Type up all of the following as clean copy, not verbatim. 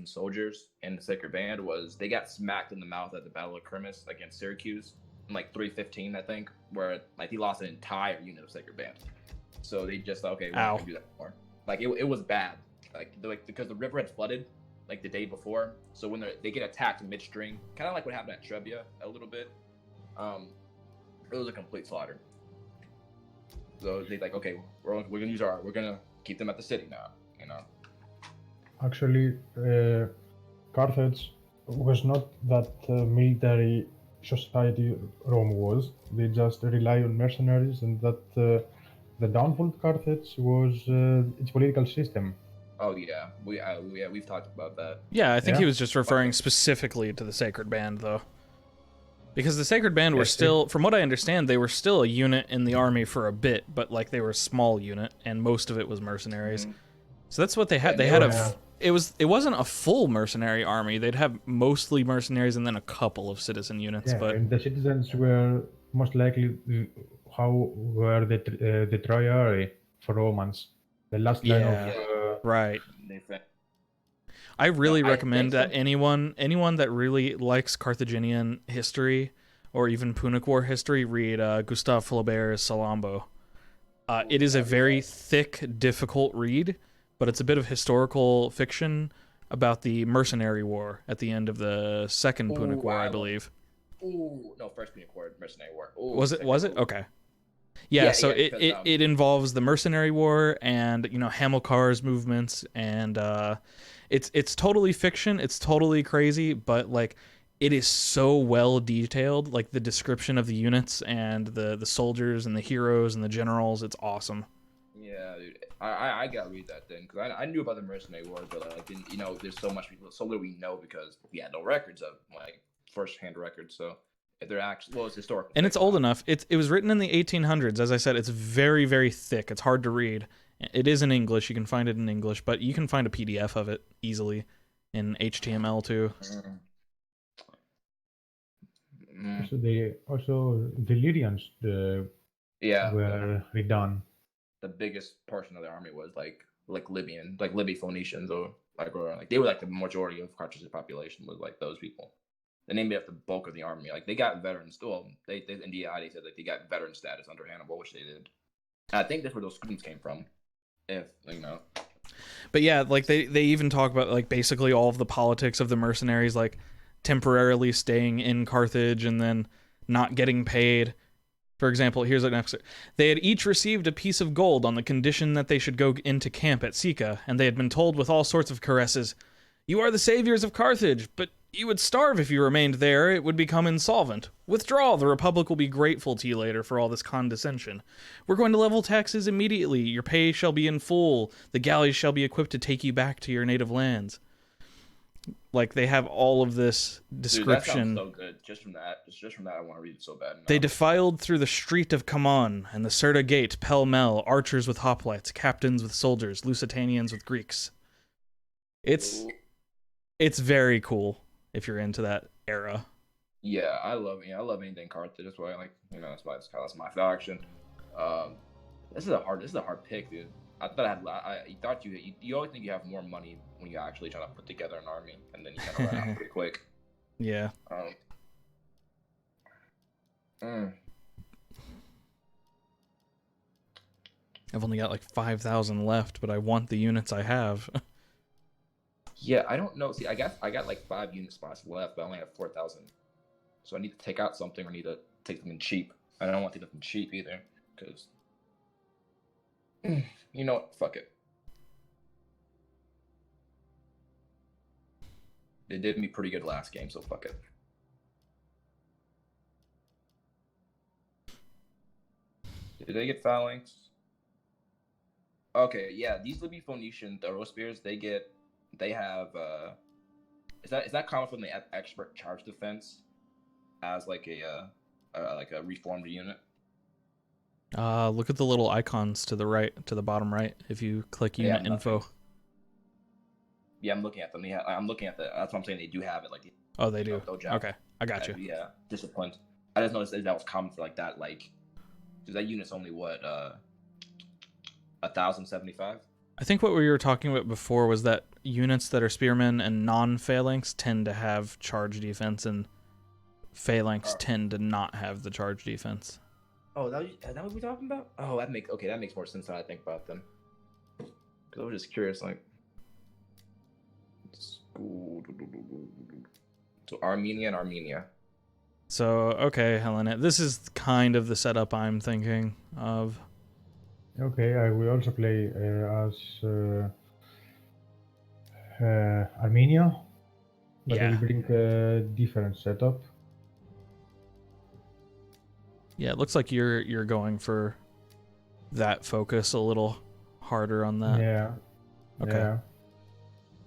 and soldiers in the Sacred Band was they got smacked in the mouth at the Battle of Crimis against Syracuse in like 315, I think, where like he lost an entire unit of Sacred Band. So they just thought, okay, we're not gonna do that anymore. Like it was bad, like because the river had flooded like the day before. So when they get attacked in midstream, kind of like what happened at Trebia a little bit, it was a complete slaughter. So they like, okay, we're gonna keep them at the city now, you know. Actually, Carthage was not that military society Rome was. They just rely on mercenaries, and that the downfall of Carthage was its political system. Oh yeah, we've talked about that. Yeah, I think he was just referring specifically to the Sacred Band, though. Because the Sacred Band were still, from what I understand, they were still a unit in the army for a bit, but like they were a small unit, and most of it was mercenaries. Mm-hmm. So that's what they had. They had it wasn't a full mercenary army. They'd have mostly mercenaries and then a couple of citizen units. Yeah, but and the citizens were most likely were the Troiari for Romans, the last line of right. I really recommend that anyone that really likes Carthaginian history or even Punic War history read Gustave Flaubert's Salammbô. It is a very thick, difficult read, but it's a bit of historical fiction about the mercenary war at the end of the Second Punic War, I believe. No, First Punic War, mercenary war. Was it? Okay. Yeah, so it involves the mercenary war and, you know, Hamilcar's movements, and it's totally fiction, it's totally crazy, but like it is so well detailed, like the description of the units and the soldiers and the heroes and the generals, it's awesome. Yeah, dude, I gotta read that thing because I knew about the mercenary war, but like, you know, there's so little we know because we had no records of like first-hand records, so. They're actually, well, it's historical. And it's old enough. It was written in the 1800s. As I said, it's very, very thick. It's hard to read. It is in English. You can find it in English, but you can find a PDF of it easily in HTML too. Also the Lydians were redone. The biggest portion of the army was like Libyan, like Libyan Phoenicians, or like they were like the majority of Carthage's population was like those people. They named it after the bulk of the army. Like they got veterans. Well, they in DI they said like they got veteran status under Hannibal, which they did. And I think that's where those students came from, if you know. But yeah, like they even talk about like basically all of the politics of the mercenaries, like temporarily staying in Carthage and then not getting paid. For example, here's an excerpt. They had each received a piece of gold on the condition that they should go into camp at Sica, and they had been told with all sorts of caresses, "You are the saviors of Carthage, but you would starve if you remained there. It would become insolvent. Withdraw. The Republic will be grateful to you later for all this condescension. We're going to level taxes immediately. Your pay shall be in full. The galleys shall be equipped to take you back to your native lands." Like, they have all of this description. Dude, that sounds so good. Just from that, I want to read it so bad. They defiled through the street of Kamon and the Serta Gate, pell-mell, archers with hoplites, captains with soldiers, Lusitanians with Greeks. It's very cool if you're into that era. Yeah, I love anything Carthage. That's why that's my faction. This is a hard pick, dude. I thought you always think you have more money when you actually try to put together an army, and then you kind of run out pretty quick. Yeah. I've only got like 5,000 left, but I want the units I have. Yeah, I don't know. See, I got like 5 unit spots left, but I only have 4,000. So I need to take out something or need to take something cheap. I don't want to take something cheap either, because you know what? Fuck it. They did me pretty good last game, so fuck it. Did they get phalanx? Okay, yeah, these Libyan Phoenician thorough spears, they have is that common from the expert charge defense as like a reformed unit? Look at the little icons to the right, to the bottom right, if you click unit info. Yeah, I'm looking at them. Yeah, I'm looking at that's what I'm saying. They do have it. Like, oh, they do. Okay, I got you. Yeah, disciplined. I just noticed that was common for like that, like, because that unit's only what 1,075. I think what we were talking about before was that units that are spearmen and non-phalanx tend to have charge defense, and phalanx tend to not have the charge defense. Oh, is that what we're talking about? Oh, that makes more sense than I think about them. Because I was just curious, like, so Armenia and Armenia. So, okay, Helena, this is kind of the setup I'm thinking of. Okay, I will also play as Armenia, but I will bring a different setup. Yeah, it looks like you're going for that focus a little harder on that. Yeah. Okay. Yeah.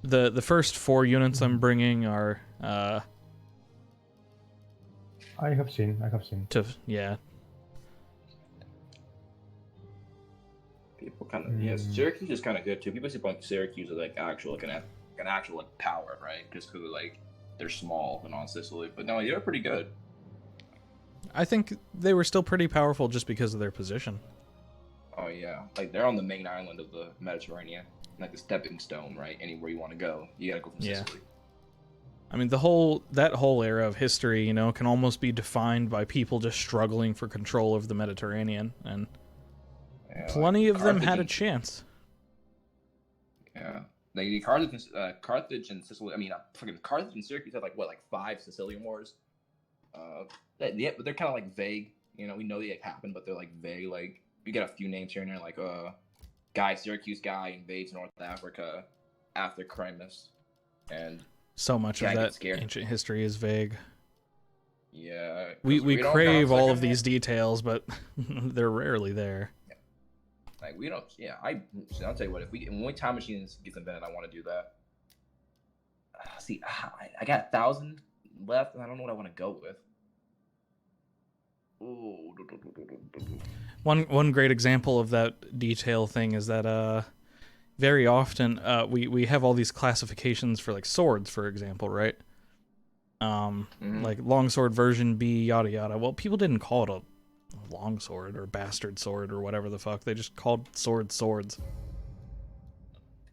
The first 4 units I'm bringing are I have seen. yeah. People kind of Syracuse is kind of good too. People see Syracuse as like actual an actual like power, right? Just because like they're small and on Sicily, but no, they're pretty good. I think they were still pretty powerful just because of their position. Oh yeah, like they're on the main island of the Mediterranean, like the stepping stone, right? Anywhere you want to go, you gotta go from Sicily. I mean, that whole era of history, can almost be defined by people just struggling for control of the Mediterranean, and plenty of them had a chance. Yeah, like Carthage and Sicily. I mean, fucking Carthage and Syracuse had like 5 Sicilian wars. But they're kind of like vague. We know they happened, but they're like vague. Like we get a few names here and there, like Syracuse guy invades North Africa after Crimeus, and so much of that ancient history is vague. Yeah, we crave all of these details, but they're rarely there. Yeah. Like we don't. Yeah, I'll tell you what. When time machines gets invented, I want to do that. See, I got 1,000 left, and I don't know what I want to go with. Ooh. One great example of that detail thing is that very often we have all these classifications for like swords, for example, right? Like longsword version B, yada yada. Well, people didn't call it a longsword or bastard sword or whatever the fuck. They just called swords.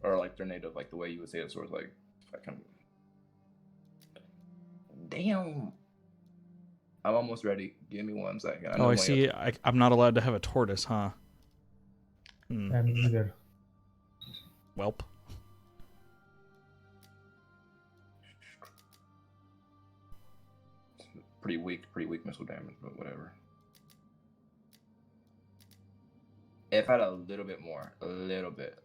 Or like their native, like the way you would say a sword, like fucking. Damn. I'm almost ready. Give me 1 second. I see. I'm not allowed to have a tortoise, huh? Me neither. Welp. Pretty weak missile damage, but whatever. If I had a little bit more, a little bit.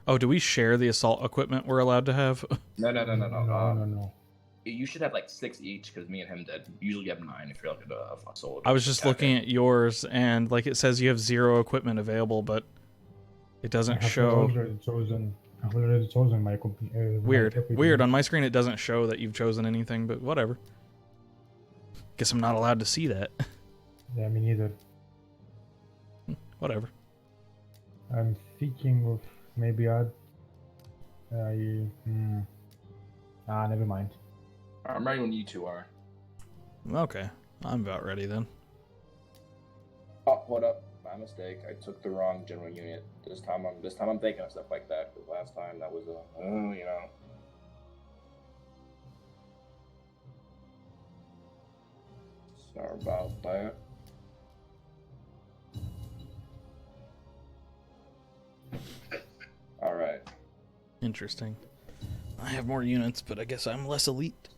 Oh, do we share the assault equipment we're allowed to have? No. You should have like 6 each, because me and him did. Usually you have 9 if you're like a solo. I was just looking at yours, and like it says you have 0 equipment available, but it doesn't show. I've already chosen my Weird. On my screen, it doesn't show that you've chosen anything, but whatever. Guess I'm not allowed to see that. Yeah, me neither. Whatever. I'm thinking of maybe never mind. I'm ready when you two are. Okay, I'm about ready then. Oh, hold up. My mistake. I took the wrong general unit. This time I'm thinking of stuff like that. Because last time that was Sorry about that. All right. Interesting. I have more units, but I guess I'm less elite.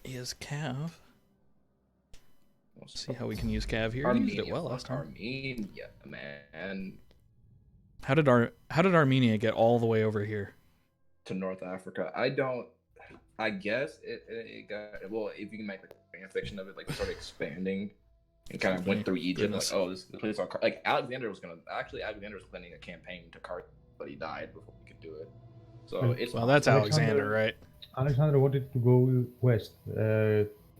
Is Cav. Let's see how we can use Cav here. Armenia, used it well last time. Armenia, man. How did Armenia get all the way over here? To North Africa. I guess it got, well, if you can make like a fan fiction of it, like it started expanding and kind of went through Egypt. Like, oh, this place on like Alexander was planning a campaign to Carthage, but he died before he could do it. So that's Alexander, right? Alexander wanted to go west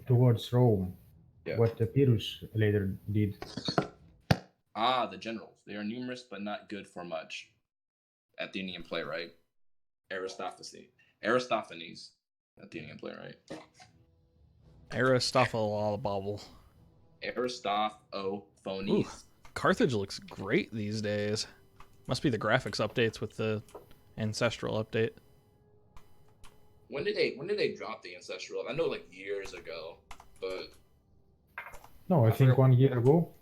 towards Rome. Yeah. What Pyrrhus later did. The generals. They are numerous, but not good for much. Athenian playwright. Aristophanes. Athenian playwright. Aristophanes. Aristophanes. Carthage looks great these days. Must be the graphics updates with the Ancestral update. When did they drop the Ancestral? I know like years ago, but No, I think 1 year ago.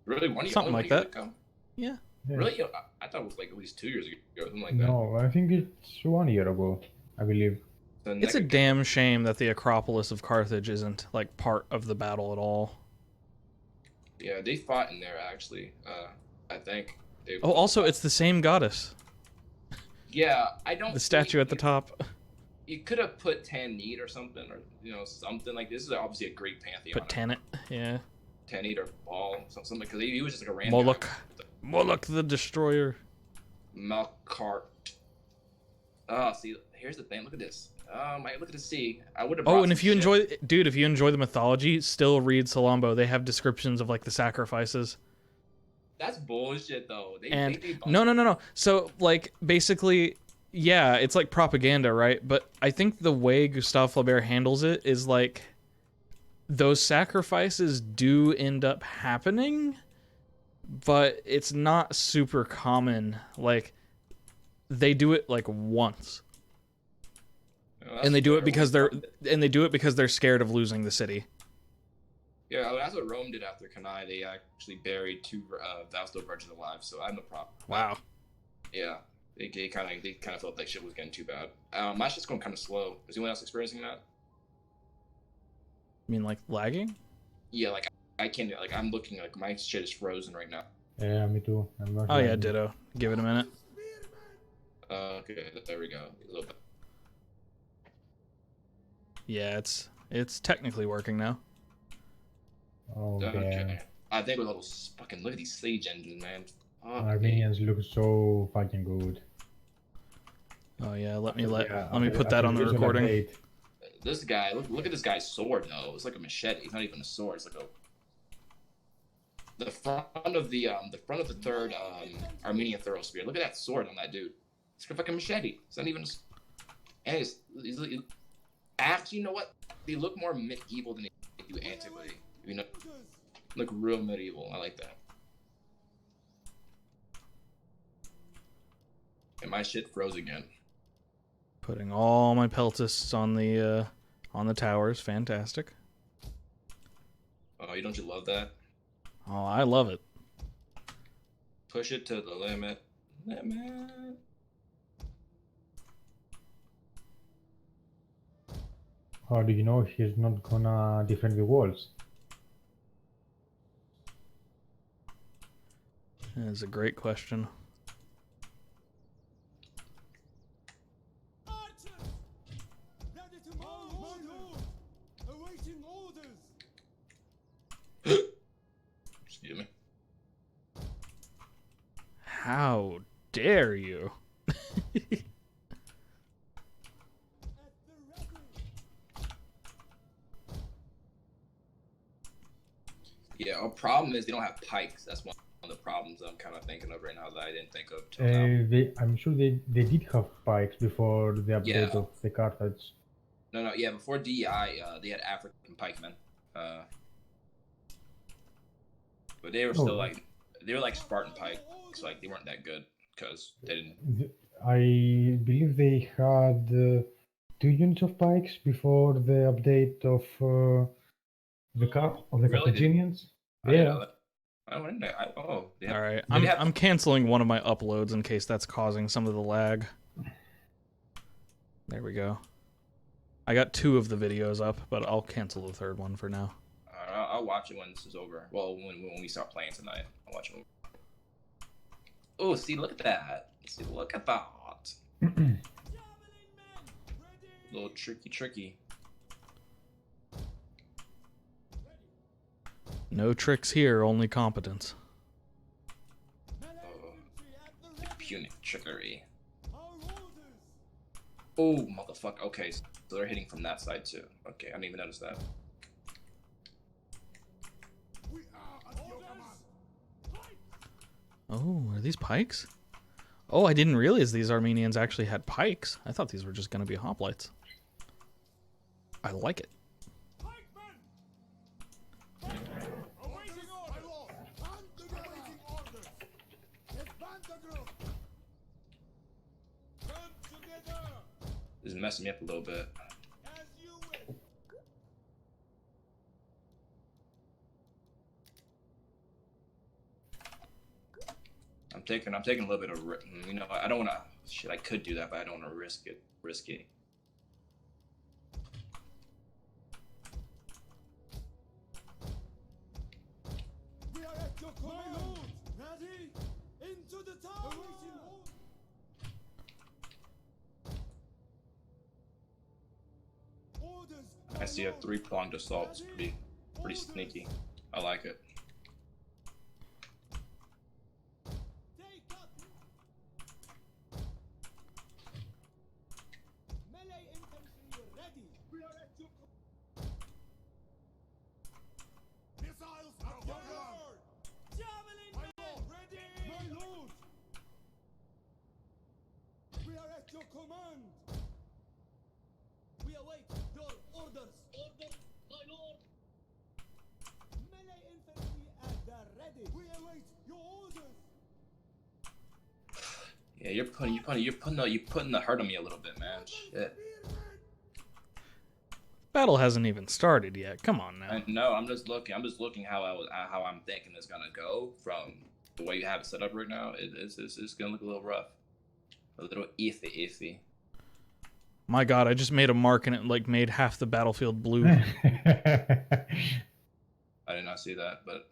Really, 1 year? Something like that. Ago? Yeah. Yes. Really? I thought it was like at least 2 years ago, something like No, I think it's 1 year ago, I believe. that. It's a damn shame that the Acropolis of Carthage isn't like part of the battle at all. Yeah, they fought in there actually. I think. Oh, also, it's the same goddess. Yeah, I don't. The statue at the top. You could have put Tanit or something, or something like this. Is obviously a Greek pantheon. Put Tanit, yeah. Tanit or Baal, something, because he was just like a random. Moloch. Moloch the Destroyer. Melkart. Oh, see, here's the thing. Look at this. Look at the sea. I would have. Oh, and if you enjoy the mythology, still read Salambo. They have descriptions of like the sacrifices. That's bullshit, though. No. So, like, basically, yeah, it's like propaganda, right? But I think the way Gustave Flaubert handles it is like those sacrifices do end up happening, but it's not super common. Like, they do it like once. And they do it because they're scared of losing the city. Yeah, that's what Rome did after Cannae. They actually buried 2 Fausto virgins alive, so I have no problem. Wow. Yeah, they kind of felt like shit was getting too bad. My shit's going kind of slow. Is anyone else experiencing that? You mean like lagging? Yeah, like I can't. Like I'm looking, like my shit is frozen right now. Yeah, me too. Oh yeah, ditto. Give it a minute. Okay, there we go. A little bit. Yeah, it's technically working now. Oh, okay. I think with all those fucking look at these siege engines, man. Oh, Armenians look so fucking good. Oh yeah, let me put that on the recording. This guy, look at this guy's sword though. It's like a machete. It's not even a sword. It's like the front of the third Armenian thorough spear. Look at that sword on that dude. It's a fucking machete. It's not even. And actually, you know what? They look more medieval than they do antiquity. Look real medieval. I like that. And my shit froze again. Putting all my peltasts on the towers. Fantastic. Oh, don't you love that? Oh, I love it. Push it to the limit. How do you know he's not gonna defend the walls? That's a great question. Excuse me. How dare you? Yeah, our problem is they don't have pikes. That's one of the problems I'm kind of thinking of right now that I didn't think of till now. I'm sure they did have pikes before the update of the Carthage. No, yeah, before DEI, they had African pikemen. But they were still like Spartan pikes, like they weren't that good because they didn't. I believe they had 2 units of pikes before the update of the Carthaginians. Yeah. All right, I'm canceling one of my uploads in case that's causing some of the lag. There we go. I got 2 of the videos up, but I'll cancel the 3rd one for now. I'll watch it when this is over. Well, when we start playing tonight, I'll watch it. Oh, see, look at that. See, look at that. Little tricky. No tricks here, only competence. Punic trickery. Oh, motherfucker. Okay, so they're hitting from that side too. Okay, I didn't even notice that. Oh, are these pikes? Oh, I didn't realize these Armenians actually had pikes. I thought these were just going to be hoplites. I like it. This is messing me up a little bit. I'm taking a little bit of, you know, I don't want to. Shit, I could do that, but I don't want to risk it. Risky. We are at your command. Ready? Into the tower. Orders. I see a 3-pronged assault. It's pretty sneaky. I like it. Take up. Melee infantry ready. We are at your missiles at your lord. Javelin men ready. My lord. We are at your command. We await your orders. Orders, my lord. Melee infantry at the ready. We await your orders. Yeah, you're putting the hurt on me a little bit, man. Shit. Battle hasn't even started yet. Come on now. I know. I'm just looking how I'm thinking it's gonna go from the way you have it set up right now. It's gonna look a little rough, a little iffy. My God, I just made a mark and it like made half the battlefield blue. I did not see that, but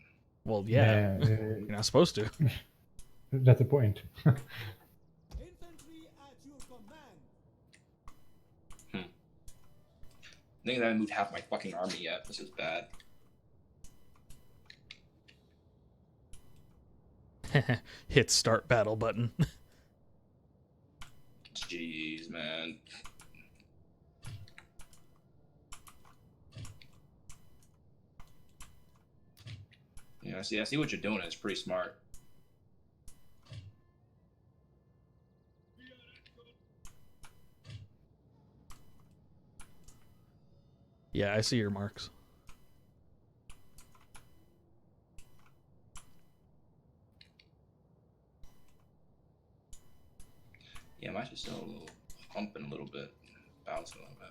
Well, yeah, you're not supposed to. That's the point. Infantry at your command. I think I haven't moved half my fucking army yet. This is bad. Hit start battle button. Jeez, man. Yeah, I see what you're doing. It's pretty smart. Yeah, I see your marks. Yeah, mine's just still a little humping a little bit, bouncing a little bit.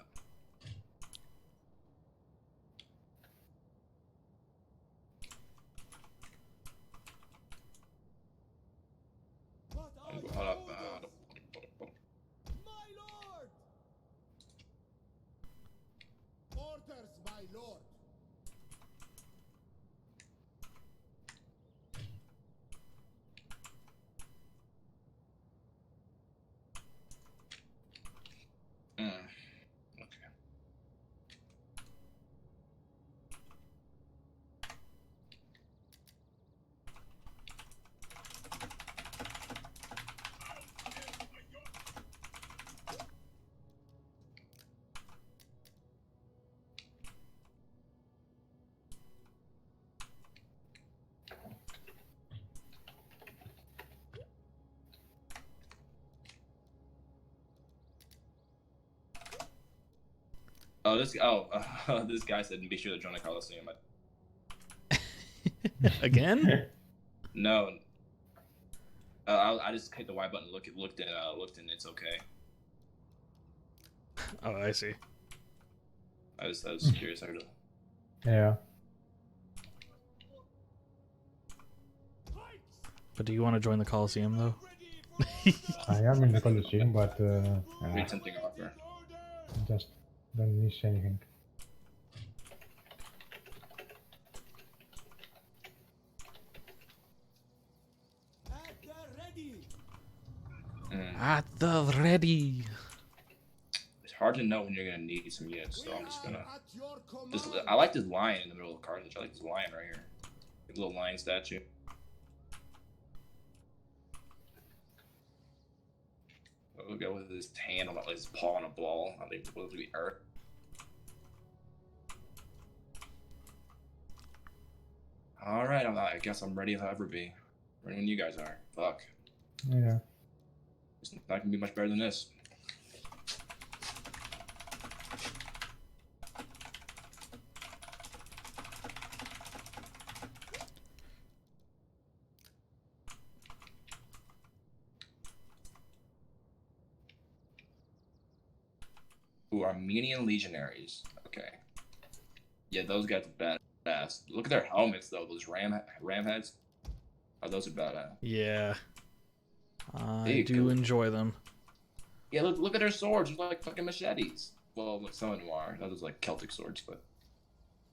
What are your Hold up, orders? My lord. Orders, my lord. Okay. This guy said be sure to join the Coliseum. Again? No, I just hit the Y button, looked and it's okay. Oh, I see. I was curious. Yeah. But do you want to join the Coliseum though? I am in the Colosseum, but Read something offer. just don't miss anything. At the ready. At the ready. It's hard to know when you're gonna need some units, so I'm just gonna. At your command. I like this lion in the middle of Carthage. I like this lion right here. The little lion statue. We'll go with his hand on his paw on a ball. I think it will be Earth. All right, I guess I'm ready as I'll ever be. Ready when you guys are. Fuck. Yeah. It's not gonna be much better than this. Ooh, Armenian legionaries. Okay. Yeah, those guys are badass. Look at their helmets though. Those ram heads. Oh, those are badass. Yeah. I Hey, do cool. enjoy them. Yeah, look at their swords. They're like fucking machetes. Well, some of them are. Those are like Celtic swords, but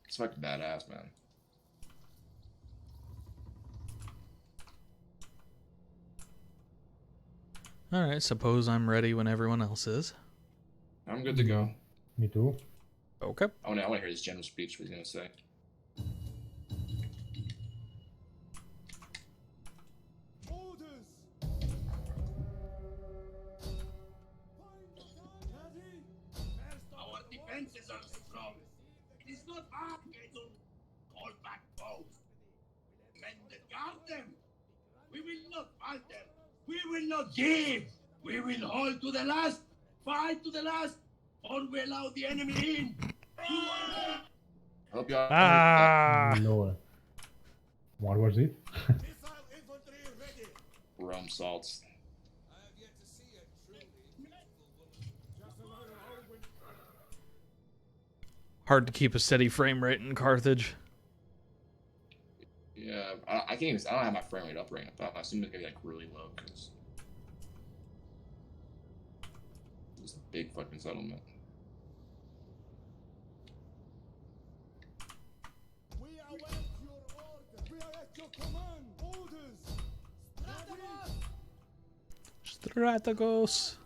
it's fucking badass, man. Alright, suppose I'm ready when everyone else is. I'm good to go. Me too. Okay. I want to hear his general speech. What he's gonna say. Orders. Our defenses are strong. It is not hard to call back foes. Men that guard them. We will not falter. We will not give. We will hold to the last. Fight to the last. Or we allow the enemy in. Hope y'all. Ah! Lord. What was it? Missile infantry ready. Rome salts. I have yet to see a truly peaceful woman. Just a matter of when. Hard to keep a steady frame rate in Carthage. Yeah, I can't even. I don't have my frame rate up right now. But I assume it's gonna be like really low because it's a big fucking settlement. We await your order. We are at your command. Orders. Strategos.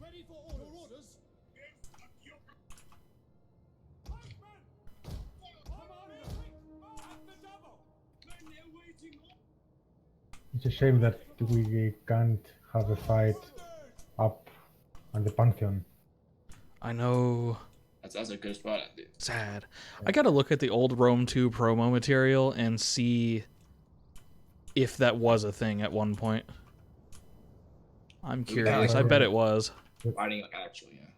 Ready for orders. It's a shame that we can't have a fight up on the Pantheon. I know. That's a good spot, dude. Sad. I gotta look at the old Rome 2 promo material and see if that was a thing at one point. I'm curious. I bet it was. Fighting actually, yeah.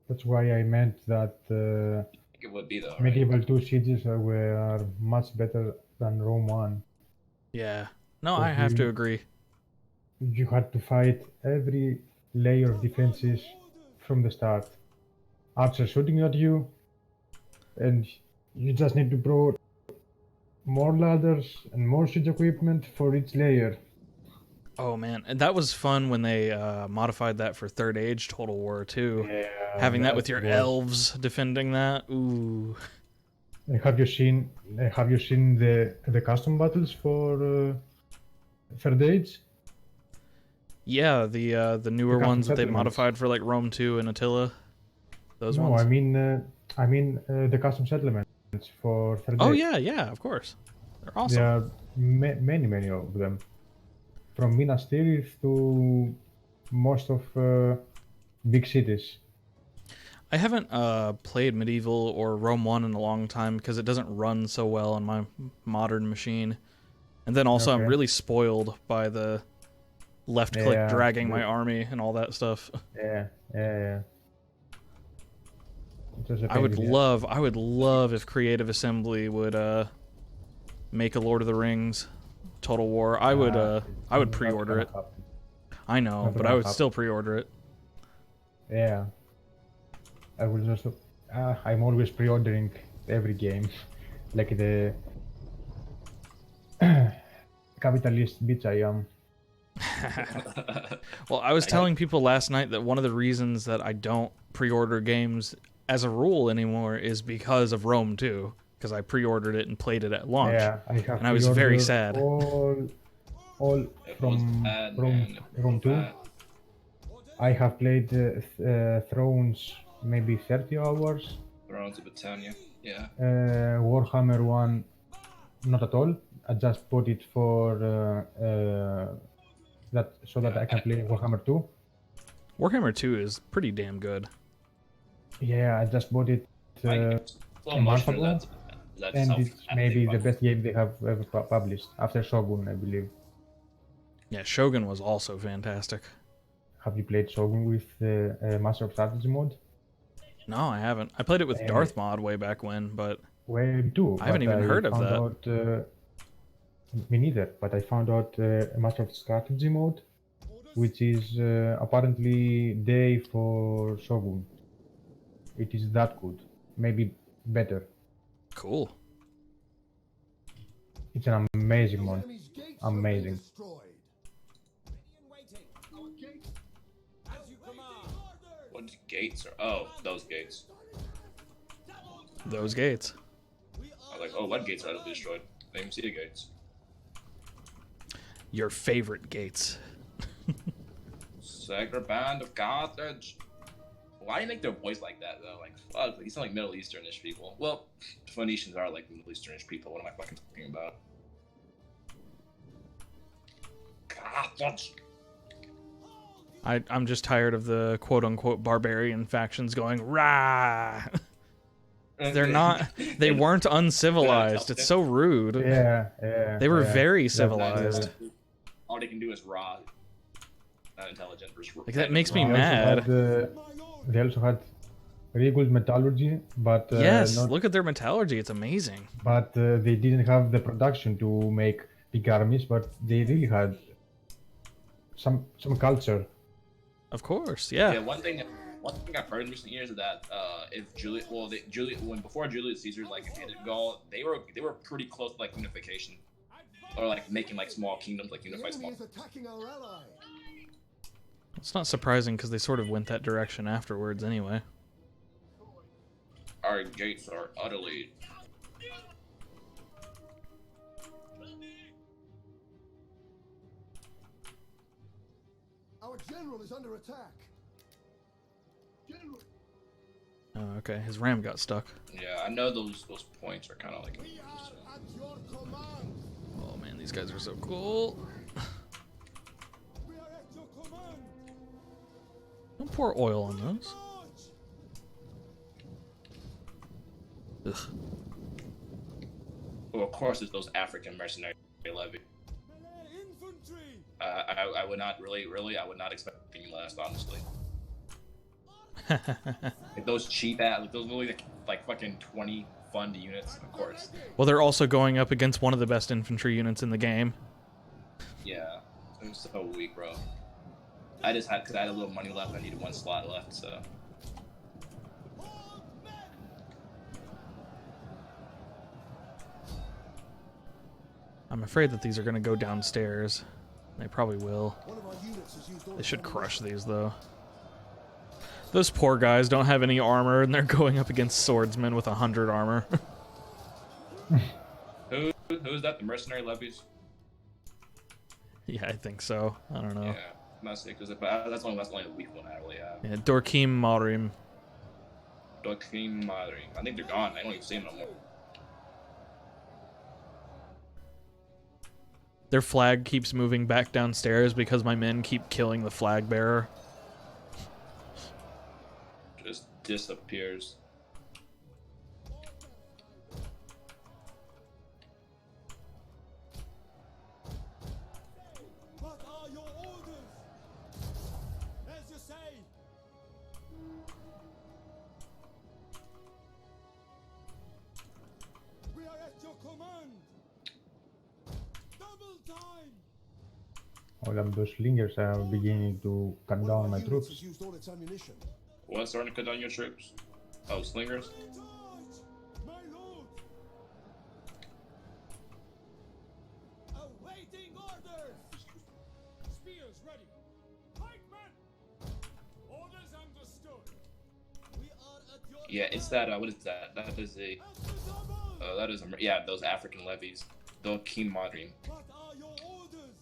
That's why I meant that I think it would be though. Right? medieval 2 sieges were much better than Rome 1. Yeah. No, I have to agree. You had to fight every layer of defenses from the start. Archers shooting at you, and you just need to bring more ladders and more siege equipment for each layer. Oh man, and that was fun when they modified that for Third Age Total War too. Yeah, Having that with your was- elves defending that. Ooh. Have you seen the custom battles for Third Age? Yeah, the newer custom ones that they settlements. modified for like Rome 2 and Attila. Those No, ones. I mean the custom settlements for Third Oh Age. yeah, of course. They're awesome. There are many of them, from Minas Tirith to most of big cities. I haven't played Medieval or Rome 1 in a long time because it doesn't run so well on my modern machine. And then also I'm Okay. really spoiled by the left click Yeah, dragging my the- army and all that stuff. Yeah. It was a I would pain in the ass. love if Creative Assembly would make a Lord of the Rings Total War. I would Not pre-order gonna it. happen. I know, Not but gonna I would happen. still pre-order it. Yeah. I will just. I'm always pre-ordering every game, like the capitalist bitch I am. Well, I was telling people last night that one of the reasons that I don't pre-order games as a rule anymore is because of Rome 2, because I pre-ordered it and played it at launch. Yeah, I have. And I was very pre-ordered sad. All It was from bad, Rome, man. It was Rome 2. bad. I have played Thrones maybe 30 hours. Thrones of Britannia. Yeah. Warhammer 1, not at all. I just bought it for that so that I can play Warhammer 2. Warhammer 2 is pretty damn good. Yeah, I just bought it Slow a month motion, ago, that's and self- it's maybe the best game they have ever published after Shogun, I believe. Yeah, Shogun was also fantastic. Have you played Shogun with Master of Strategy mode? No, I haven't. I played it with Eh. Darth Mod way back when, but Well, too. I haven't but even heard of found that. Out, me neither, but I found out Master of Strategy mode, which is apparently day for Shogun. It is that good. Maybe better. Cool. It's an amazing The one. enemy's gates will be Amazing. destroyed. What gates are? Oh, those gates. Those gates. I was like, oh, what gates are to be destroyed? I didn't even see the gates. Your favorite gates. Sacred Band of Carthage. Why do you make their voice like that though? Like, fuck, they sound like Middle Easternish people. Well, Phoenicians are like Middle Easternish people. What am I fucking talking about? Carthage. I'm just tired of the quote-unquote barbarian factions going rah. They're not. They weren't uncivilized. It's so rude. Yeah. They were very That's, civilized. All they can do is raw. Not intelligent. Like that makes me They also mad. had, they also had really good metallurgy, but Yes, not, look at their metallurgy. It's amazing. but they didn't have the production to make big armies. But they really had some culture. Of course, Yeah, yeah. one thing I've heard in recent years is that if before Julius Caesar like invaded Gaul, they were pretty close to like unification, or like making like small kingdoms, like The unified enemy small. is attacking our ally. It's not surprising because they sort of went that direction afterwards anyway. Our gates are utterly. Our general is under attack. Oh, okay, his ram got stuck. Yeah, I know those points are kind of like. We are at your command. Oh man, these guys are so cool. We are at your command. Don't pour oil on those. March. Ugh. Well, of course, it's those African mercenary levy. Melee infantry. I would not I would not expect anything less, honestly. Like those cheap ass, like those literally like fucking 20 fund units, of course. Well, they're also going up against one of the best infantry units in the game. Yeah, it was so weak, bro. Because I had a little money left, I needed one slot left, so. I'm afraid that these are going to go downstairs. They probably will. One of our units has used all They its should crush ammunition. these, though. Those poor guys don't have any armor, and they're going up against swordsmen with 100 armor. Who's that? The mercenary levies? Yeah, I think so. I don't know. Yeah, must say, because that's only a weak one I really have. Yeah, Dorkim Marim. Dokim Madri. I think they're gone. I don't even see them no more. Their flag keeps moving back downstairs because my men keep killing the flag bearer. Just disappears. What are your orders? As you say. We are at your command. Double time. All of those slingers are beginning to cut One of down our my units troops. has used all its ammunition. What's starting to cut down your troops? Oh, slingers? Charge, my lord. Awaiting orders. Spears ready. Pikemen. Orders understood. We are at your Yeah, it's that, what is that? That is a, yeah, those African levies. Dokim Madri. What are your orders?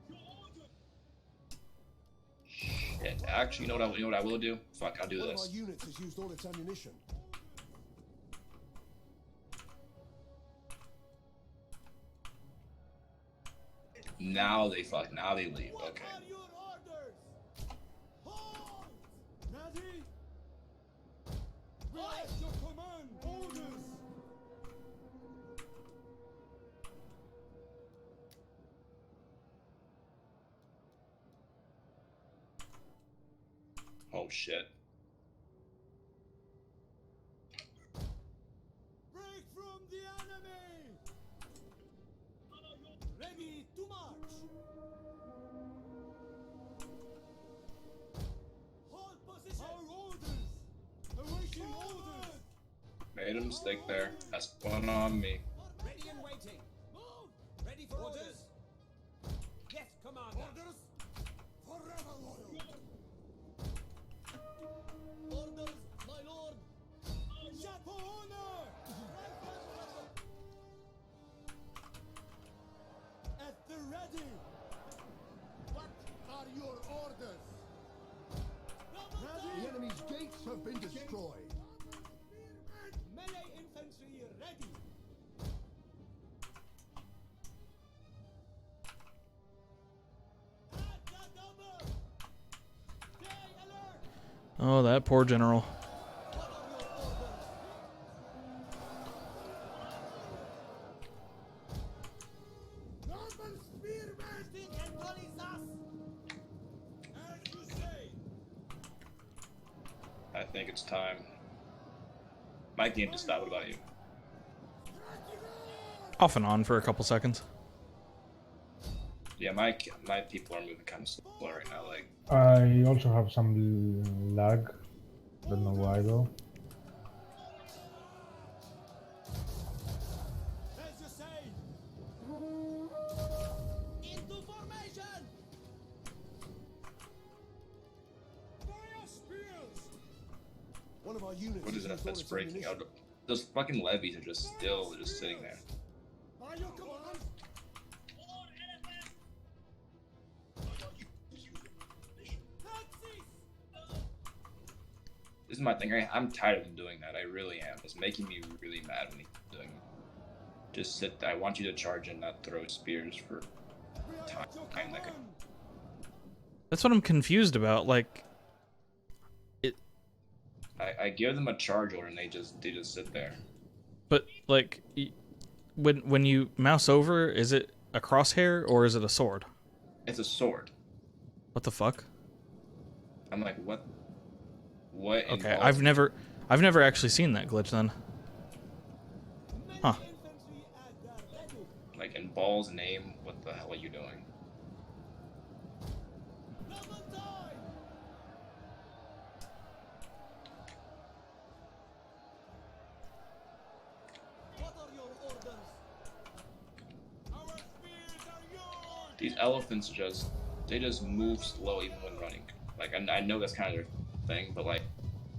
Your orders. Shit, actually, you know what I will do? Fuck, I'll do One of our this. units has used all its ammunition. Now they leave. What Okay. are your orders? Halt! Ready? We are at your command. Orders. Oh shit. Break from the enemy. Ready to march. Hold position. Our orders. Made a mistake there. That's one on me. Ready and waiting. Move. Ready for orders. Yes, Commander. Orders. Forever loyal. Orders, my lord. Shot for honor. At the ready. What are your orders? The enemy's gates have been destroyed. Melee infantry ready. At the double. Stay alert. Oh, that poor general. What are your orders? Normal spearmen. Stick and police us. As you say. I think it's time. My game just stopped. What about you? Off and on for a couple seconds. Yeah, my people are moving kind of slow right now. Like, I also have some lag. Don't know why though. As you say. Into formation. Fire spears. One of our units. what is that that's breaking out? Those fucking levies are just still just sitting there. By your command. This is my thing. I'm tired of them doing that. I really am. It's making me really mad when he's doing it. Just sit there. I want you to charge and not throw spears for time. That could... That's what I'm confused about. Like, I give them a charge order and they just sit there. but like, when you mouse over, is it a crosshair or is it a sword? It's a sword. What the fuck? I'm like, what? What? Okay, involves- I've never actually seen that glitch then. Huh. Like in Ball's name, what the hell are you doing? These elephants just move slow even when running. Like I know that's kind of their thing, but like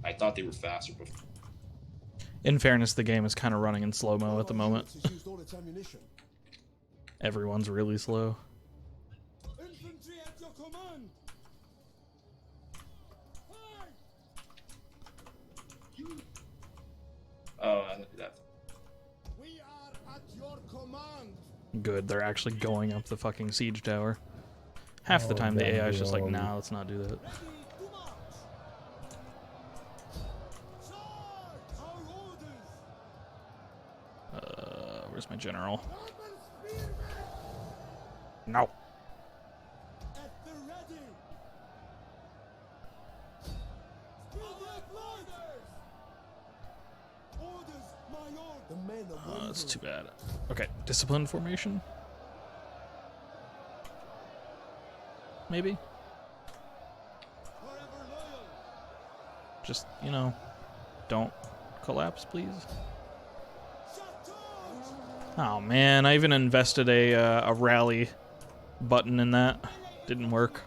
I thought they were faster before. In fairness, the game is kind of running in slow-mo at the moment. Everyone's really slow. Infantry at your command. Oh, I looked at that. We are at your command. Good, they're actually going up the fucking siege tower. Half the time the AI is just like, nah, let's not do that. Ready to march. Charge. Our orders. Where's my general? Normal spearmen. No. At the ready. Spearmen orders. Orders, my lord. The men are That's too bad. Okay, discipline formation? Maybe? forever loyal. Just, you know, don't collapse, please. Shut Oh man, I even invested a rally button in that. Didn't work.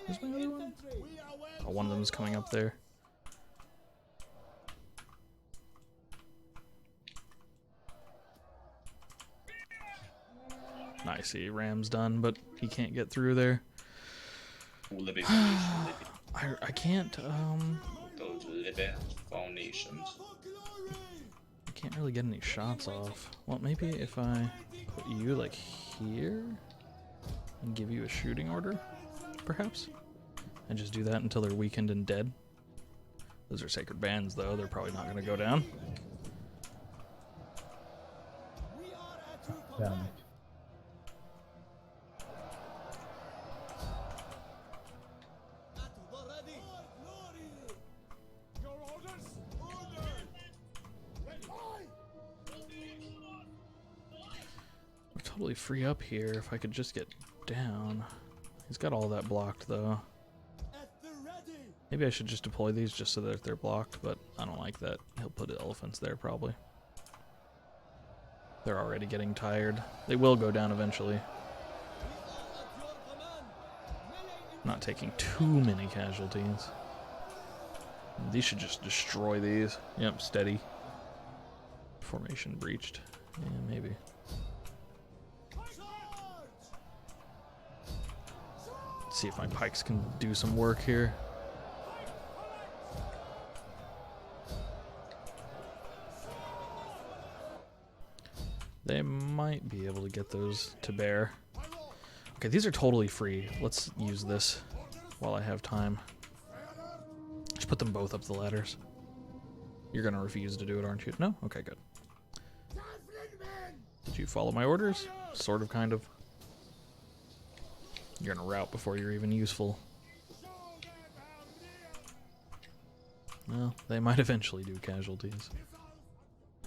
Where's my other one? Oh, one of them is coming up there. I see Ram's done, but he can't get through there. I can't, Those foundations. I can't really get any shots off. Well, maybe if I put you, like, here and give you a shooting order, perhaps? And just do that until they're weakened and dead. Those are sacred bands, though. They're probably not going to go down. Damn it. totally free up here if I could just get down. He's got all that blocked though. Maybe I should just deploy these just so that they're blocked, but I don't like that. He'll put elephants there probably. They're already getting tired. They will go down eventually. Not taking too many casualties. These should just destroy these. Yep, steady. Formation breached. Yeah, maybe. Let's see if my pikes can do some work here. They might be able to get those to bear. Okay, these are totally free. Let's use this while I have time. Just put them both up the ladders. You're gonna refuse to do it, aren't you? No? Okay, good. Did you follow my orders? Sort of, kind of. You're gonna rout before you're even useful. Well, they might eventually do casualties.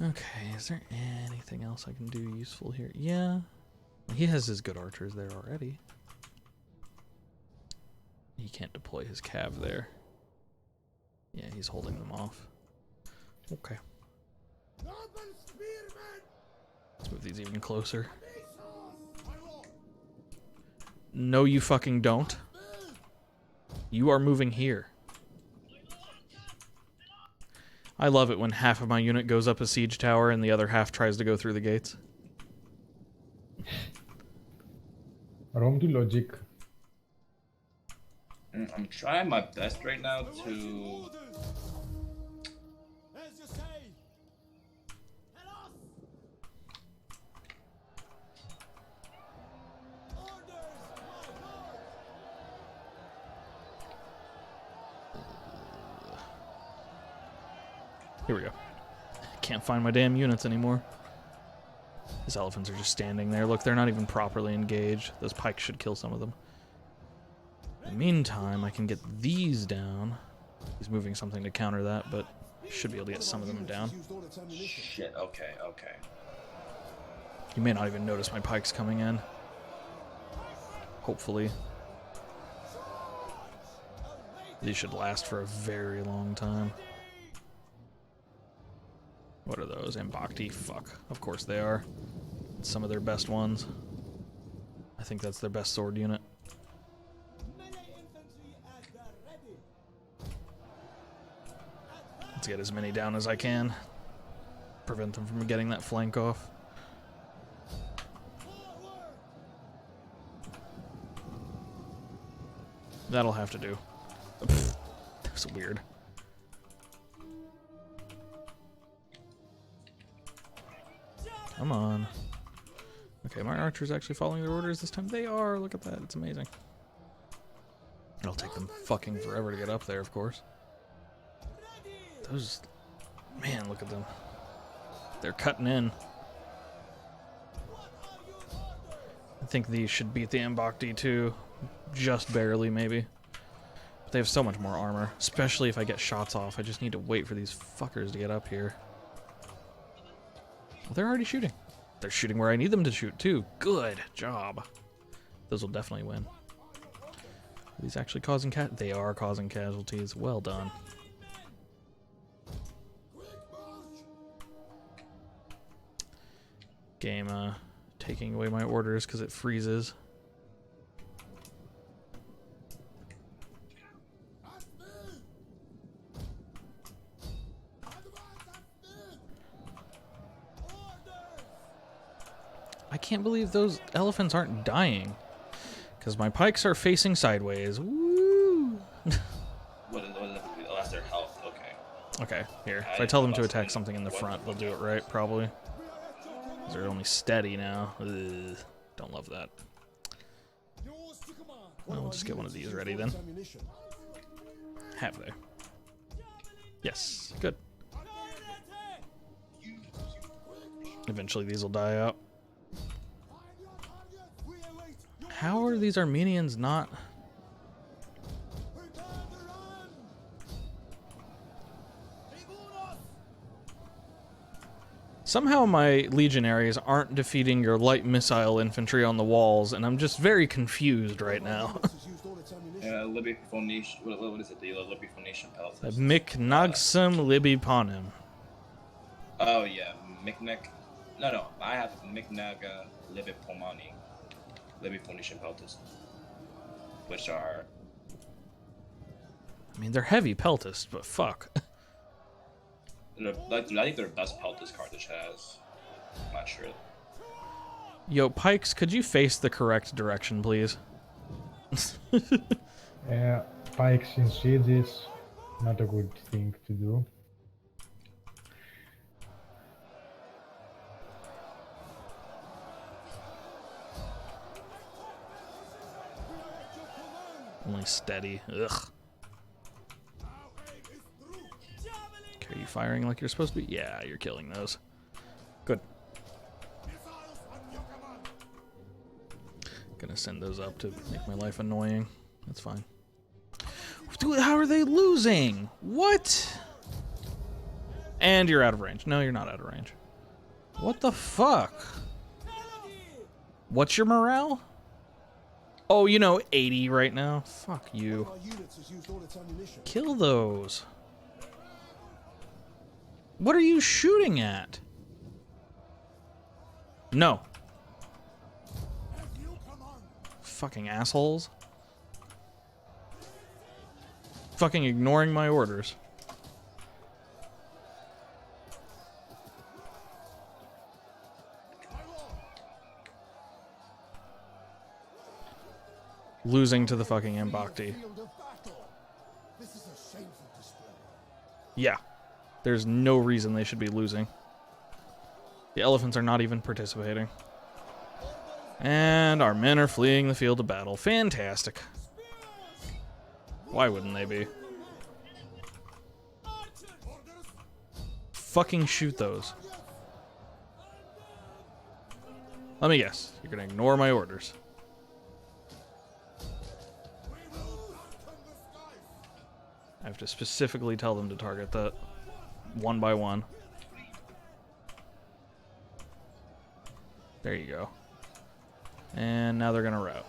Okay, is there anything else I can do useful here? Yeah. He has his good archers there already. He can't deploy his cav there. Yeah, he's holding them off. Okay. Let's move these even closer. No, you fucking don't. You are moving here. I love it when half of my unit goes up a siege tower and the other half tries to go through the gates. Wrong to logic. I'm trying my best right now to... Here we go. Can't find my damn units anymore. These elephants are just standing there. Look, they're not even properly engaged. Those pikes should kill some of them. In the meantime, I can get these down. He's moving something to counter that, but should be able to get some of them down. Shit, okay, okay. You may not even notice my pikes coming in. Hopefully. These should last for a very long time. What are those? Mbakti? Fuck. Of course they are. It's some of their best ones. I think that's their best sword unit. Let's get as many down as I can. Prevent them from getting that flank off. That'll have to do. That's weird. Come on. Okay, my archers actually following their orders this time. They are. Look at that. It's amazing. It'll take them fucking forever to get up there, of course. Those... Man, look at them. They're cutting in. I think these should beat the Mbakti too. Just barely, maybe. But they have so much more armor. Especially if I get shots off. I just need to wait for these fuckers to get up here. Well, they're already shooting. They're shooting where I need them to shoot, too. Good job. Those will definitely win. Are these actually causing They are causing casualties. Well done. Game, taking away my orders because it freezes. I can't believe those elephants aren't dying. Because my pikes are facing sideways. Woo! Oh, that's their health. Okay. Okay, here. If I tell them to attack something in the front, they'll do it right, probably. 'Cause they're only steady now. Ugh, don't love that. Well, we'll just get one of these ready then. Have they? Yes, good. Eventually these will die out. How are these Armenians not... Somehow my legionaries aren't defeating your light missile infantry on the walls, and I'm just very confused right now. Libby Phoenician. What is it? The Libby Phoenician peltast. Micnagsum Libby Panem. Oh yeah, Micnac. No. I have Micnaga Libby Pomani, Libby Phoenician peltast, which are. I mean, they're heavy peltasts, but fuck. I think they're the best peltast Carthage has. I'm not sure. Yo, Pikes, could you face the correct direction, please? Pikes in siege is not a good thing to do. Only steady. Ugh. Okay, are you firing like you're supposed to be? Yeah, you're killing those. Good. Gonna send those up to make my life annoying. That's fine. Dude, how are they losing? What? And you're out of range. No, you're not out of range. What the fuck? What's your morale? Oh, 80 right now. Fuck you. Kill those. What are you shooting at? No. Fucking assholes. Fucking ignoring my orders. Losing to the fucking Mbakti. Yeah. There's no reason they should be losing. The elephants are not even participating. And our men are fleeing the field of battle. Fantastic. Why wouldn't they be? Fucking shoot those. Let me guess. You're gonna ignore my orders. I have to specifically tell them to target that one by one. There you go. And now they're gonna rout.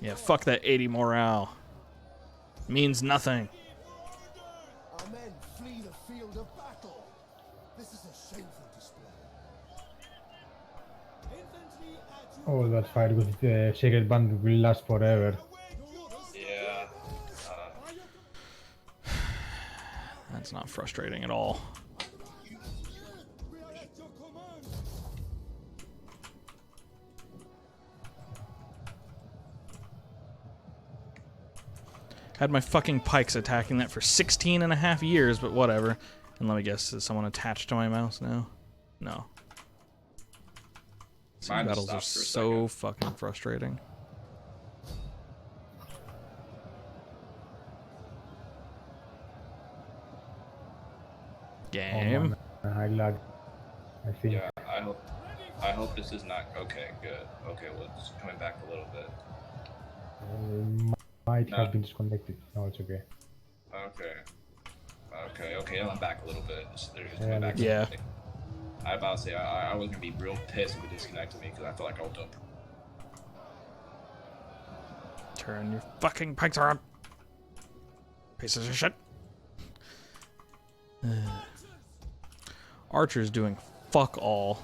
Yeah, fuck that 80 morale. Means nothing. Our men flee the field of battle. This is a shameful display. Oh, that fight with the Sacred Band will last forever. Yeah. That's not frustrating at all. Had my fucking pikes attacking that for 16 and a half years, but whatever. And let me guess, is someone attached to my mouse now? No. These battles are so fucking frustrating. Game. Oh, I lag. I think. Yeah, I hope this is not okay. Good. Okay, well, it's coming back a little bit. Might have been disconnected. No, it's okay. Okay. I'm back a little bit. They're just coming back. Yeah. I about to say I was gonna be real pissed if it disconnected me because I felt like I was dumb. Turn your fucking pikes around. Pieces of shit. Archer's doing fuck all.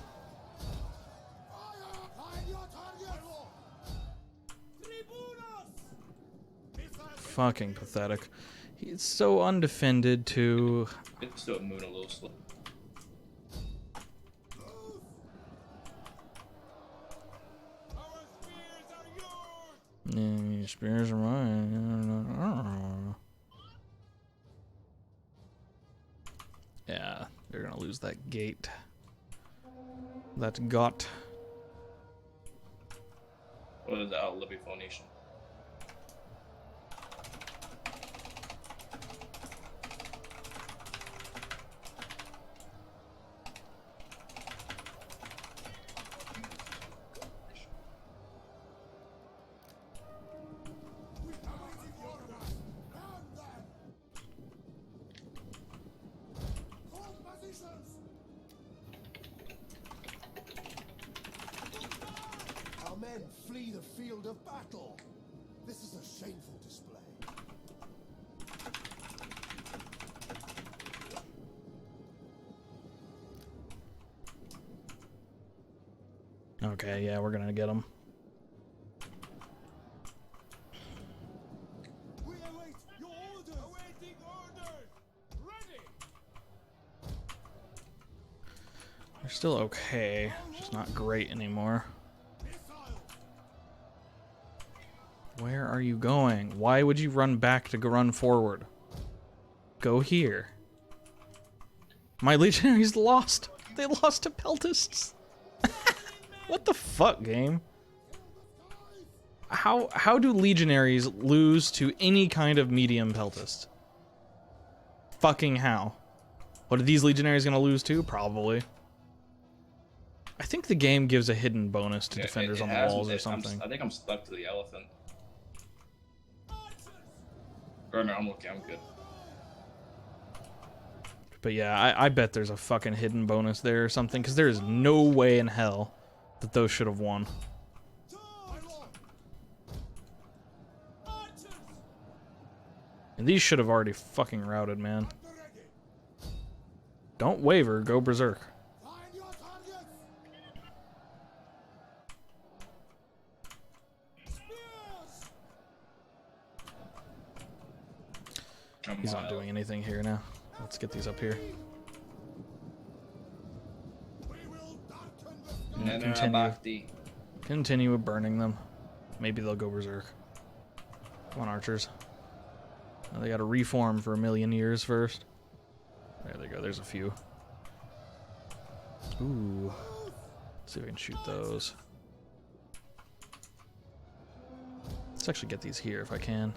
Fucking pathetic. He's so undefended too. It's still moving a little slow. Your spears are mine. Yeah, they're gonna lose that gate. That got. What is that? Libby Phoenician. field of battle. This is a shameful display. Okay, yeah, we're gonna get them. We await your orders. Awaiting orders. Ready. They're still okay, just not great anymore. Where are you going? Why would you run back to run forward? Go here. My legionaries lost. They lost to peltasts. What the fuck, game? How do legionaries lose to any kind of medium peltast? Fucking how? What are these legionaries gonna lose to? Probably. I think the game gives a hidden bonus to defenders on the walls or something. I think I'm stuck to the elephant. Or no, I'm okay, I'm good. But yeah, I bet there's a fucking hidden bonus there or something, because there is no way in hell that those should have won. And these should have already fucking routed, man. Don't waver, go berserk. He's not doing anything here now. Let's get these up here. Continue with burning them. Maybe they'll go berserk. Come on, archers. Now they gotta reform for 1,000,000 years first. There they go, there's a few. Ooh. Let's see if I can shoot those. Let's actually get these here if I can.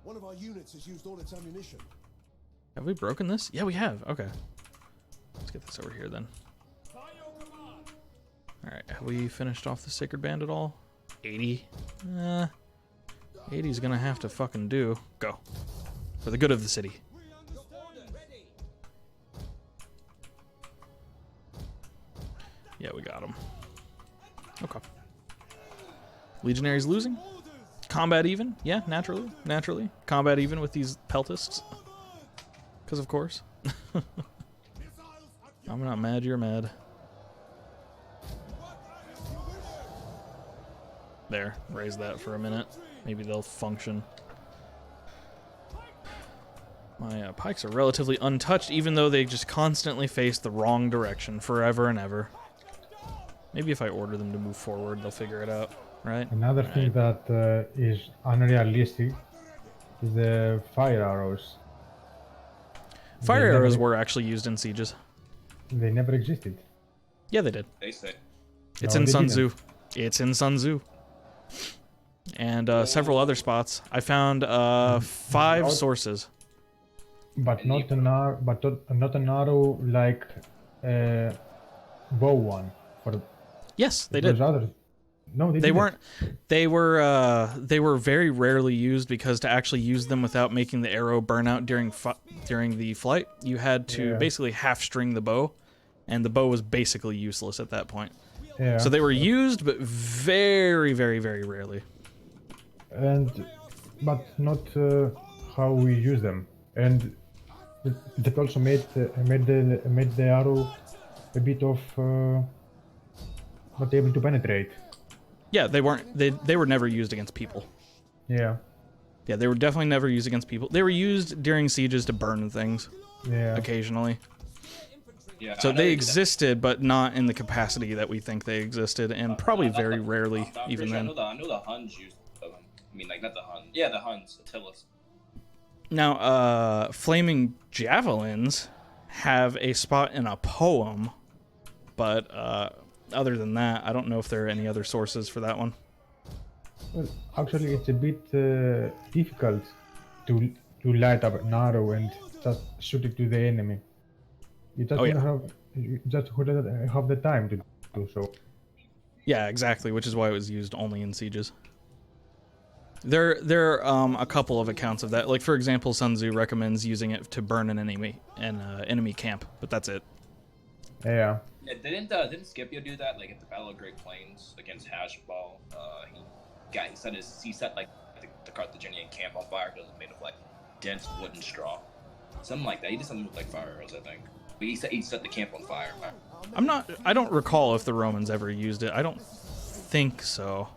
One of our units has used all its ammunition. Have we broken this? Yeah, we have. Okay. Let's get this over here then. Alright, have we finished off the Sacred Band at all? 80? 80's gonna have to fucking do. Go. For the good of the city. Yeah, we got him. Okay. Legionaries losing? Combat even? Yeah, naturally. Naturally. Combat even with these peltasts. Because of course. I'm not mad, you're mad. There, raise that for a minute. Maybe they'll function. My pikes are relatively untouched, even though they just constantly face the wrong direction forever and ever. Maybe if I order them to move forward, they'll figure it out, right? Another thing that is unrealistic is the fire arrows. Fire arrows were actually used in sieges. They never existed. Yeah, they did. They say. It's No, in they Sun didn't. Tzu. It's in Sun Tzu. And several other spots. I found 5 Not- sources. But not an arrow, not an arrow like bow one. For Yes, they those did. others. No, they They didn't. weren't. They were very rarely used because to actually use them without making the arrow burn out during the flight, you had to Yeah. basically half string the bow, and the bow was basically useless at that point. Yeah. So they were used, but very, very, very rarely. But not how we use them, and that also made the arrow a bit of not able to penetrate. Yeah, they weren't. They were never used against people. Yeah, Yeah, they were definitely never used against people. They were used during sieges to burn things yeah. occasionally. Yeah, So I know they that- existed, but not in the capacity that we think they existed, and probably very rarely I'm pretty even sure then. I know the Huns used them. I mean, like, not the Huns. Yeah, the Huns. Attila's. Now, flaming javelins have a spot in a poem, but other than that, I don't know if there are any other sources for that one. Well, actually, it's a bit difficult to light up an arrow and just shoot it to the enemy. You just Oh, yeah. wouldn't have the time to do so. Yeah, exactly, which is why it was used only in sieges. There are a couple of accounts of that. Like, for example, Sun Tzu recommends using it to burn an enemy camp, but that's it. Yeah. Yeah, didn't Scipio do that? Like at the Battle of Great Plains against Hashball, he set like the Carthaginian camp on fire because it was made of like dense wood and straw, something like that. He did something with like fire arrows, I think. But he set the camp on fire. I don't recall if the Romans ever used it. I don't think so,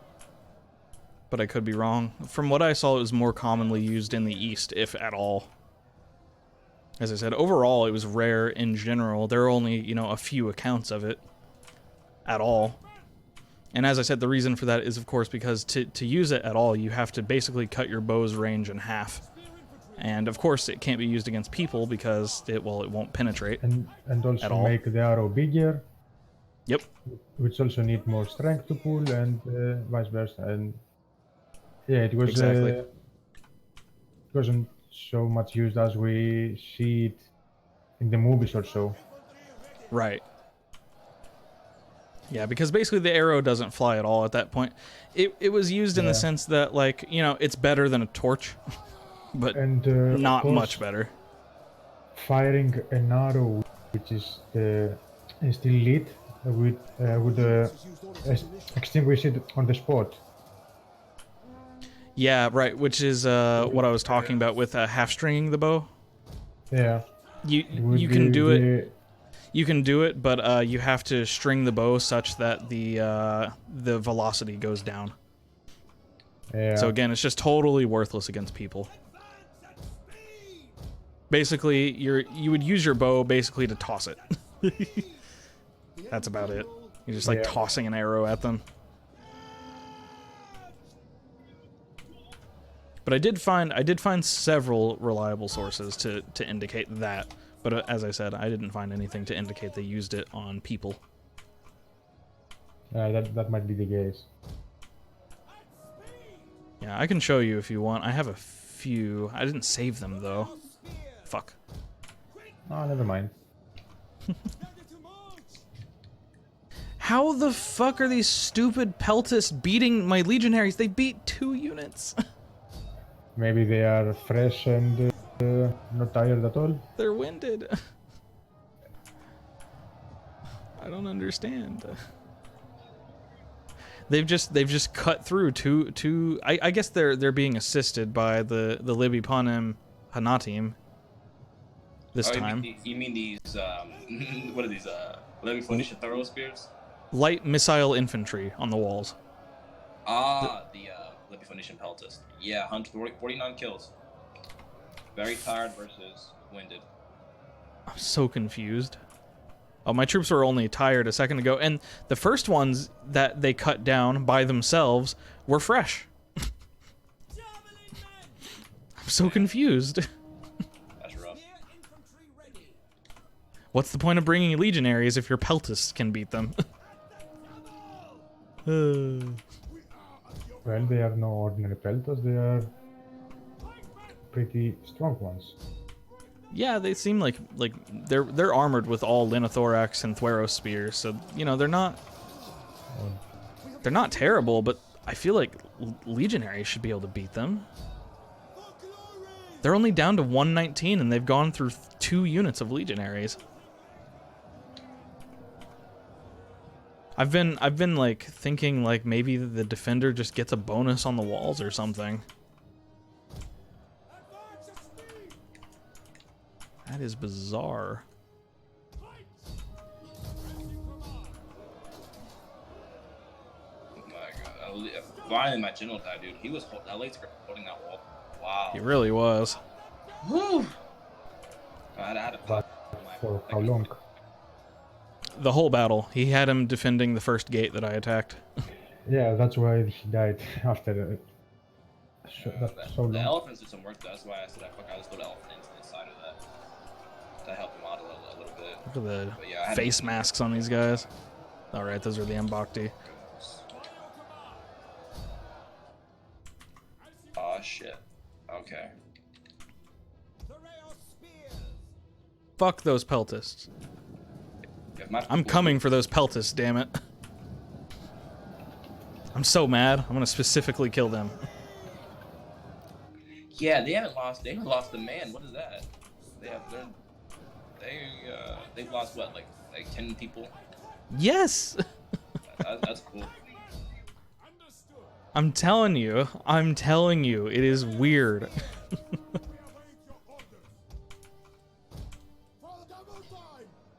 but I could be wrong. From what I saw, it was more commonly used in the East, if at all. As I said, overall, it was rare in general. There are only, you know, a few accounts of it at all. And as I said, the reason for that is, of course, because to use it at all, you have to basically cut your bow's range in half. And, of course, it can't be used against people because it won't penetrate And at also all. make the arrow bigger. Yep. Which also need more strength to pull, and vice versa. And yeah, it was Exactly. it wasn't so much used as we see it in the movies or so. Right. Yeah, because basically the arrow doesn't fly at all at that point. It was used in the sense that, like, you know, it's better than a torch, but not much better. Firing an arrow which is still lit would extinguish it on the spot. Yeah, right, which is what I was talking about with half-stringing the bow. Yeah. You can do it. You can do it, but you have to string the bow such that the velocity goes down. Yeah. So again, it's just totally worthless against people. Basically, you would use your bow basically to toss it. That's about it. You're just like tossing an arrow at them. But I did find several reliable sources to indicate that. But as I said, I didn't find anything to indicate they used it on people. That might be the case. Yeah, I can show you if you want. I have a few. I didn't save them though. Fuck. Oh, never mind. How the fuck are these stupid peltasts beating my legionaries? They beat 2 units. Maybe they are fresh and not tired at all. They're winded. I don't understand. They've just cut through two. I guess they're being assisted by the Libi Panem Hanatim this time. You mean these what are these Libi Phoenician thorough spears? Light missile infantry on the walls. The Libi Phoenician peltast. Yeah, 49 kills. Very tired versus winded. I'm so confused. Oh, my troops were only tired a second ago, and the first ones that they cut down by themselves were fresh. I'm so confused. That's rough. What's the point of bringing legionaries if your peltasts can beat them? Well, they are no ordinary peltas, they are pretty strong ones. Yeah, they seem like they're armored with all linothorax and Thueros spears, so you know they're not terrible, but I feel like legionaries should be able to beat them. They're only down to 119 and they've gone through 2 units of legionaries. I've been like thinking like maybe the defender just gets a bonus on the walls or something. That is bizarre. Oh my god. Finally, my general died, dude. He was that late holding that wall. Wow. He really was. Whew. I had to But for how long? The whole battle. He had him defending the first gate that I attacked. Yeah, that's why he died after so The long. elephants did some work, though. That's why I said I just put the elephant into the side of that to help him out a little bit. Look at the Yeah, face masks on these guys. Alright, those are the Mbakti. Oh shit. Okay. Fuck those peltasts. I'm coming for those peltasts, damn it. I'm so mad. I'm gonna specifically kill them. Yeah, they haven't lost a man. What is that? They've lost what, like like 10 people. Yes. That's cool. I'm telling you, it is weird.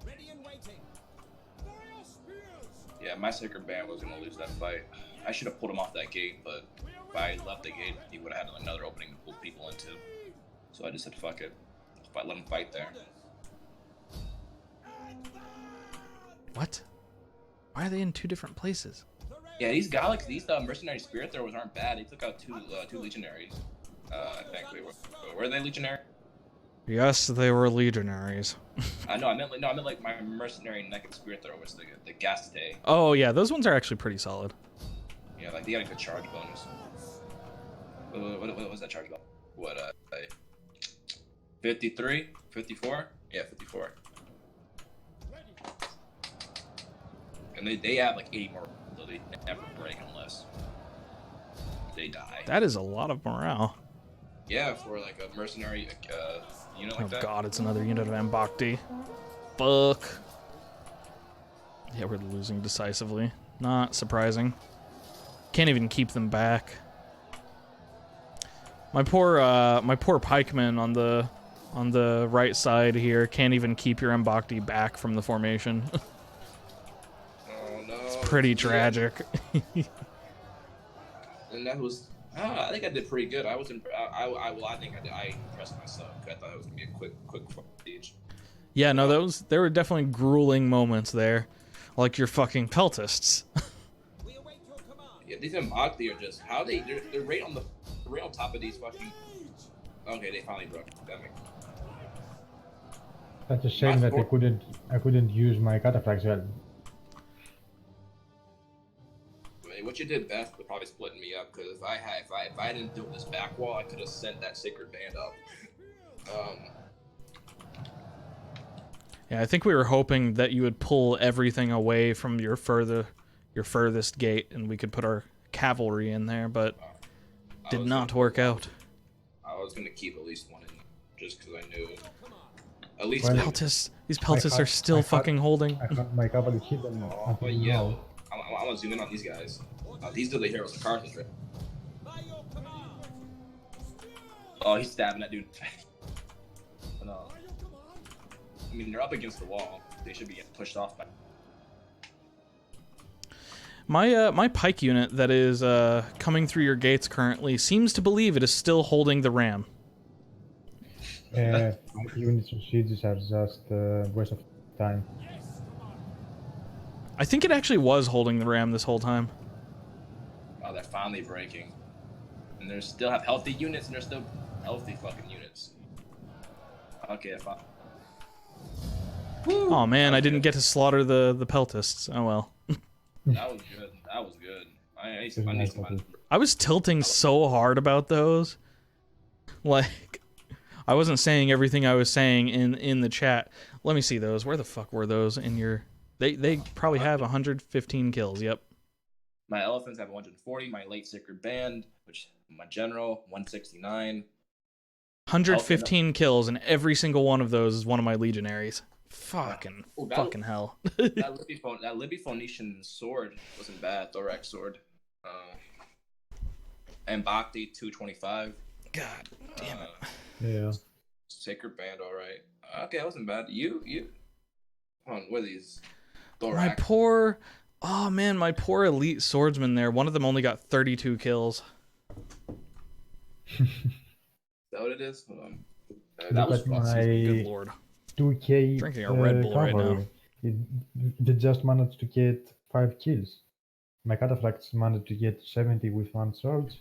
Ready and waiting. Fire spears. Yeah, my Sacred Band was gonna lose that fight. I should have pulled him off that gate, but if I left the gate, he would have had another opening to pull people into. So I just said, fuck it. If I let him fight there. What? Why are they in two different places? Yeah, these mercenary spirit throwers aren't bad. They took out two legionaries. I think they were they legionary? Yes, they were legionaries. I meant like my mercenary naked spirit thrower was the Gaste. Oh yeah, those ones are actually pretty solid. Yeah, like they got a good charge bonus. What was that charge bonus? What 53? 54? Yeah, 54. And they have like 80 more, so they never break unless they die. That is a lot of morale. Yeah, for like a mercenary unit like that. Oh god, it's another unit of Mbakti. Fuck. Yeah, we're losing decisively. Not surprising. Can't even keep them back. My poor pikeman on the right side here can't even keep your Mbakti back from the formation. Oh no. It's pretty tragic. And that was I think I did pretty good. I think I impressed myself. I thought it was gonna be a quick siege. Yeah, no, there were definitely grueling moments there, like your fucking peltasts. We await your command. Yeah, these Mbakti are just they're right on top of these fucking. Okay, they finally broke. That makes. That's a shame that I couldn't use my cataphracts well. What you did best was probably splitting me up, because if I didn't do this back wall, I could have sent that Sacred Band up. Yeah, I think we were hoping that you would pull everything away from your furthest gate, and we could put our cavalry in there, but did not work out. I was gonna keep at least one in, just because I knew. At least Well, These peltasts are still fucking holding. I had my cavalry hit them until yeah, now. I want to zoom in on these guys. These are the heroes of Carthage, right? By your command. Oh, he's stabbing that dude. But no. I mean, they're up against the wall. They should be getting pushed off by. My pike unit that is coming through your gates currently seems to believe it is still holding the ram. Units of sieges are just waste of time. I think it actually was holding the ram this whole time. Oh, they're finally breaking. And they still have healthy units, and they're still healthy fucking units. Okay, fine. Oh man, I didn't get to slaughter the peltasts. Oh well. That was good. That was good. I need some. I was tilting so hard about those. Like, I wasn't saying everything I was saying in the chat. Let me see those. Where the fuck were those in your... They probably have 115 kills, yep. My elephants have 140. My late Sacred Band, which my general, 169. 115 kills, and every single one of those is one of my legionaries. Fucking hell. that Libby Phoenician sword wasn't bad. Thorax sword. And Bhakti 225. God damn it. Yeah. Sacred Band, alright. Okay, that wasn't bad. You. Hold on, what are these? Thorax. My poor... Oh man, my poor elite swordsman there. One of them only got 32 kills. Is that what it is? Hold on. That was Good lord. 2k Drinking a Red Bull right now. They just managed to get 5 kills. My cataphracts managed to get 70 with one sword.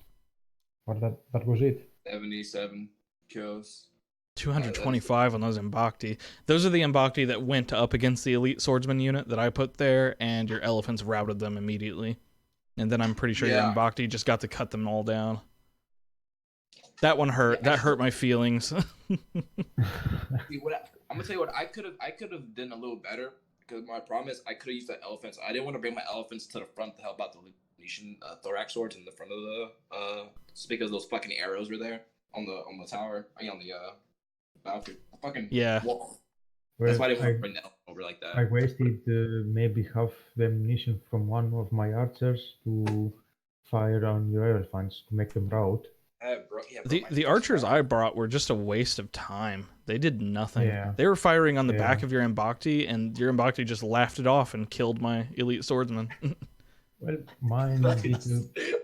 But that was it. 77 kills. 225 on those Mbakti. Those are the Mbakti that went up against the elite swordsman unit that I put there, and your elephants routed them immediately. And then I'm pretty sure your Mbakti just got to cut them all down. That one hurt. Yeah, that hurt my feelings. See, I'm gonna tell you what I could have done a little better, because my problem is I could have used the elephants. I didn't want to bring my elephants to the front to help out the Venetian thorax swords in the front of the because those fucking arrows were there on the tower. I mean on the battlefield. Fucking yeah. Wall. That's Well, why I didn't want to bring the elf over like that. I wasted maybe half the ammunition from one of my archers to fire on your elephants to make them rout. The archers I brought were just a waste of time. They did nothing. Yeah. They were firing on the back Yeah. of your Mbakti, and your Mbakti just laughed it off and killed my elite swordsman. Well, mine did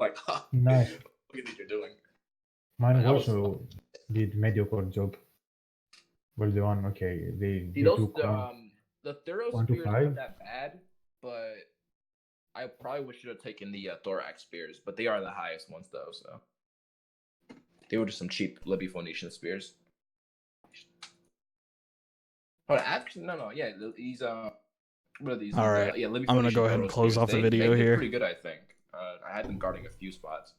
Like, nice. look at what you're doing. Mine That was also did mediocre job. Well, the one okay, they See, those took the Thorough 1 to spears 5. aren't that bad, but I probably wish should have taken the thorax spears. But they are the highest ones though, so they were just some cheap Libby Phoenician spears. Oh, actually, no, yeah, these what are these? All right, yeah, Libby I'm gonna Phoenician go ahead and Thorough close spears, off the they video did here. pretty good, I think. I had them guarding a few spots.